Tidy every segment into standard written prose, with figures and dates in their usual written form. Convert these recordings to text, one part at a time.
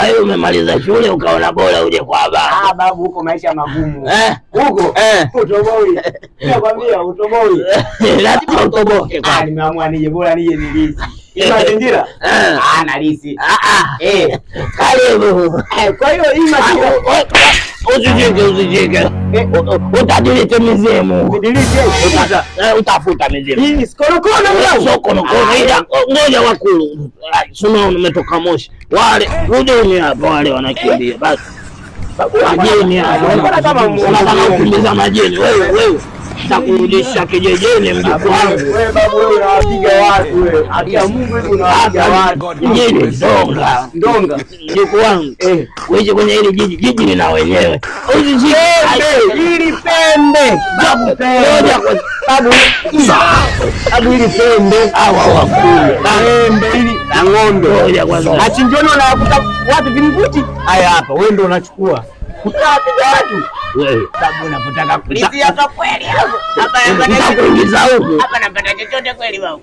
Kwa hiyo umemaliza shule ukaona bora uje kwa baba. Babu, huko maisha magumu. Huko utoboi. Nakwambia utoboi. Lazima utoboke. Nimeamua nije bora nije nilisi. Mazingira analisi. Karibu. Kwa hiyo hii mazingira usijike. Utadilite mizimu. Utafuta mizimu. Hii konokono sio konokono. Ngoja wakulu. Sema umetoka Moshi. Wale rudini hapa, wale wanakimbia basi. Majini hapa. Unataka kukimbiza majini wewe. Nitakurudisha kijijini mjukuu wangu. Wewe babu, wewe unawapiga watu wewe. Akia Mungu hivi unawapiga watu. Jiji ndonga. Mjukuu wangu. Wewe kwenye hili jiji lina wenyewe. Usijike hili pembe. Babu pembe. Babu hili pembe. Pembe hili la ng'ombe. Ngoja kwanza. Achinjoni unakuta wapi vinguti? Haya hapa, wewe ndio unachukua. Utapiga watu. Wewe sababu unapotaka kulisi hapa kweli hapo. Hapa kuingiza huko. Hapa napata chochote kweli babu.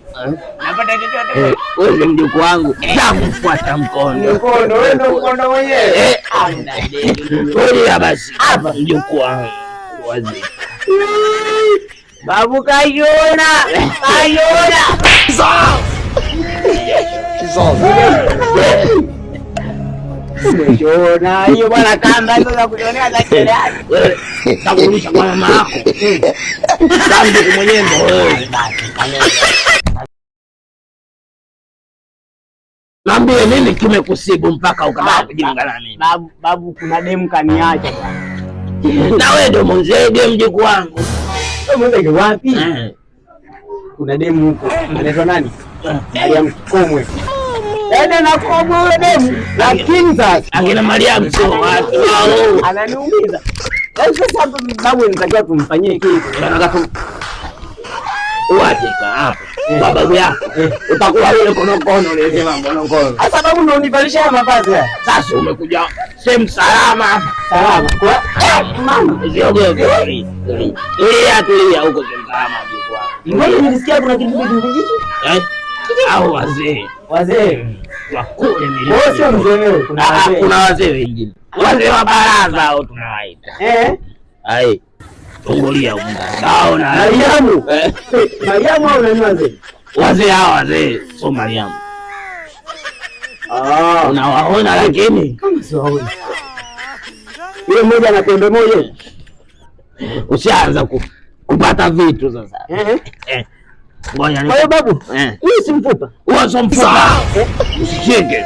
Napata chochote. Wewe mjukuu wangu. Nakufuata mkono. Mkono wewe ndio mkono mwenyewe. Wewe basi. Hapa mjukuu wangu. Wazi. Babu kaiona. Umeshona hiyo bwana, kamba hizo za kushonea za kielewani. Wewe takurudisha kwa mama yako. Sambi mwenyewe ndio wewe. Niambie nini kimekusibu mpaka ukataka kujiunga na mimi? Babu kuna demu kaniacha bwana. Na wewe ndio mzee mjukuu wangu. Wewe mwende wapi? Kuna demu huko. Anaitwa nani? Mariam Komwe. Ende na Komwe yule demu. Lakini sasa akina Mariam sio watu. Ananiumiza. Sasa babu nitakiwa tumfanyie kitu. Nataka uwajika hapa. Babu yako. Utakuwa yule konokono unasema konokono. Sasa babu ndio univalisha mavazi haya. Sasa umekuja sehemu salama. Salama. Kwa mama usiogope. Tulia huko sehemu salama mjukuu wangu. Ngoja nisikia kuna kitu kijiji. Au wazee wakule milima. Wewe sio mzee wewe, kuna wazee wengine. Wazee wa baraza au tunawaita. Hai. Tungulia huko. Saona. Mariamu. Mariamu au nani wazee? Wazee hao wazee sio Mariamu. Unawaona lakini kama sio waona. Yule mmoja na pembe moja. Ushaanza kupata vitu sasa. Ngoja. Kwa hiyo babu, wewe si mfupa. Wewe sio mfupa. Usishike.